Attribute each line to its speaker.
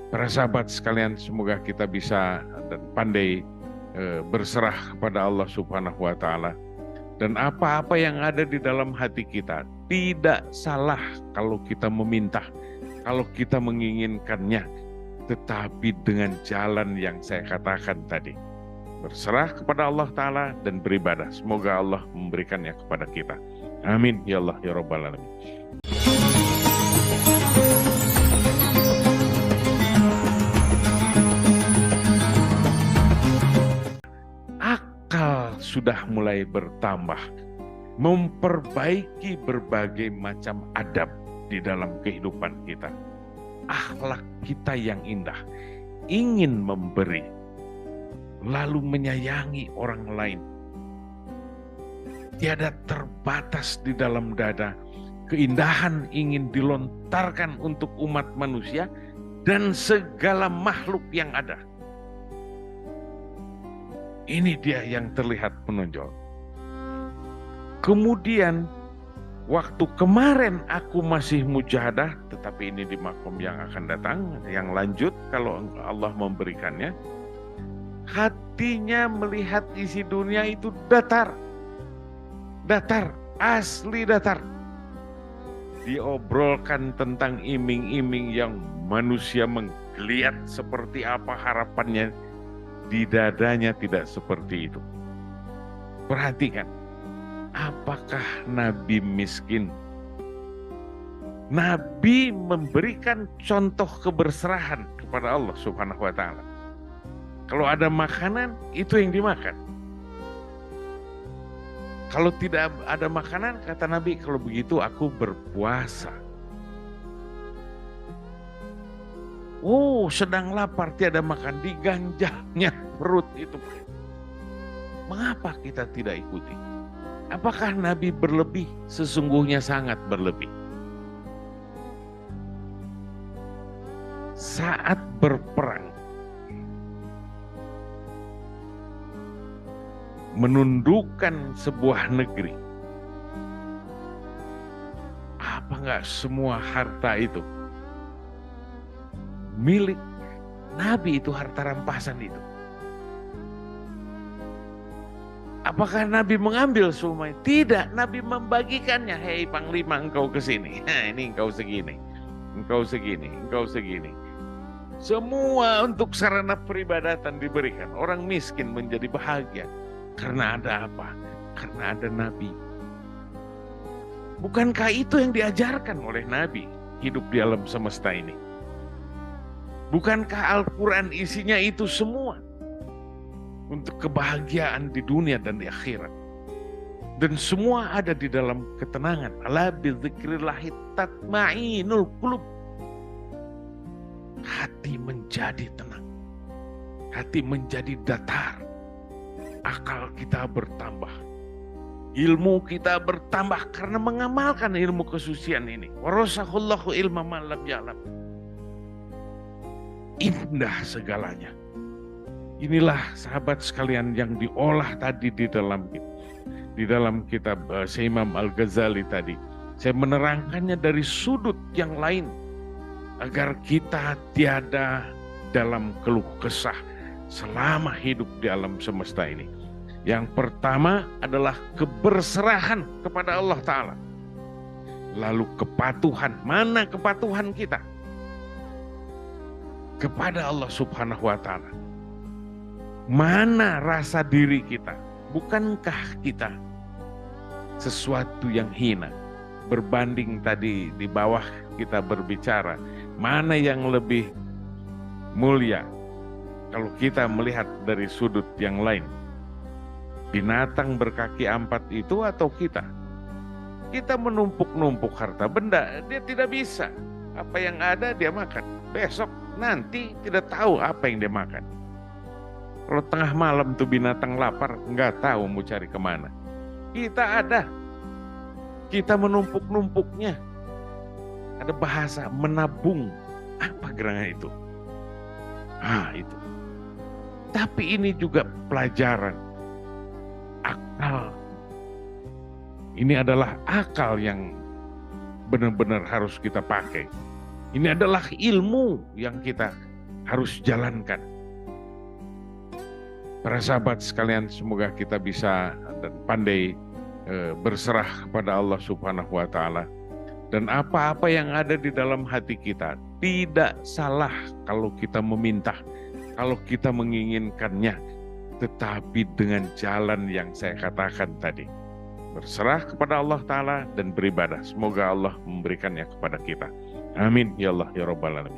Speaker 1: Para sahabat sekalian, semoga kita bisa dan pandai berserah kepada Allah Subhanahu wa Ta'ala. Dan apa-apa yang ada di dalam hati kita tidak salah kalau kita meminta, kalau kita menginginkannya, tetapi dengan jalan yang saya katakan tadi. Berserah kepada Allah Ta'ala dan beribadah. Semoga Allah memberikannya kepada kita. Amin. Ya Allah, ya Rabbal Alamin. Akal sudah mulai bertambah, memperbaiki berbagai macam adab di dalam kehidupan kita. Akhlak kita yang indah, ingin memberi, lalu menyayangi orang lain. Tiada terbatas di dalam dada, keindahan ingin dilontarkan untuk umat manusia dan segala makhluk yang ada. Ini dia yang terlihat menonjol. Kemudian, waktu kemarin aku masih mujahadah, tetapi ini di makom yang akan datang, yang lanjut kalau Allah memberikannya, hatinya melihat isi dunia itu datar. Datar, asli datar. Diobrolkan tentang iming-iming yang manusia menggeliat seperti apa harapannya, di dadanya tidak seperti itu. Perhatikan, apakah Nabi miskin? Nabi memberikan contoh keberserahan kepada Allah Subhanahu wa Ta'ala. Kalau ada makanan, itu yang dimakan. Kalau tidak ada makanan, kata Nabi, kalau begitu aku berpuasa. Oh, sedang lapar, tiada makan, diganjalnya perut itu. Mengapa kita tidak ikuti? Apakah Nabi berlebih? Sesungguhnya sangat berlebih. Saat berperang, menundukkan sebuah negeri, apa enggak semua harta itu milik Nabi, itu harta rampasan itu? Apakah Nabi mengambil semua? Tidak, Nabi membagikannya. Hei Panglima, engkau ke sini. Ini engkau segini. Engkau segini, engkau segini. Semua untuk sarana peribadatan diberikan. Orang miskin menjadi bahagia. Karena ada apa? Karena ada Nabi. Bukankah itu yang diajarkan oleh Nabi hidup di alam semesta ini? Bukankah Al-Quran isinya itu semua untuk kebahagiaan di dunia dan di akhirat? Dan semua ada di dalam ketenangan. Ala bidzikrillahi tatma'inul qulub. Hati menjadi tenang. Hati menjadi datar. Akal kita bertambah. Ilmu kita bertambah karena mengamalkan ilmu kesucian ini. Warasahullahu ilma ma lam ya'lam. Indah segalanya. Inilah sahabat sekalian yang diolah tadi di dalam kitab Imam Al-Ghazali tadi. Saya menerangkannya dari sudut yang lain agar kita tiada dalam keluh kesah selama hidup di alam semesta ini. Yang pertama adalah keberserahan kepada Allah Ta'ala. Lalu kepatuhan. Mana kepatuhan kita kepada Allah Subhanahu wa Ta'ala? Mana rasa diri kita? Bukankah kita sesuatu yang hina? Berbanding tadi di bawah kita berbicara, mana yang lebih mulia kalau kita melihat dari sudut yang lain? Binatang berkaki 4 itu atau kita? Kita menumpuk-numpuk harta benda, dia tidak bisa. Apa yang ada dia makan. Besok nanti tidak tahu apa yang dia makan. Kalau tengah malam tuh binatang lapar, nggak tahu mau cari kemana. Kita ada. Kita menumpuk-numpuknya. Ada bahasa menabung. Apa gerangan itu? Itu. Tapi ini juga pelajaran. Akal. Ini adalah akal yang benar-benar harus kita pakai. Ini adalah ilmu yang kita harus jalankan. Para sahabat sekalian, semoga kita bisa dan pandai berserah kepada Allah Subhanahu wa Ta'ala. Dan apa-apa yang ada di dalam hati kita tidak salah kalau kita meminta, kalau kita menginginkannya, tetapi dengan jalan yang saya katakan tadi. Berserah kepada Allah Ta'ala dan beribadah. Semoga Allah memberikannya kepada kita. Amin. Ya Allah, ya Rabbal Alamin.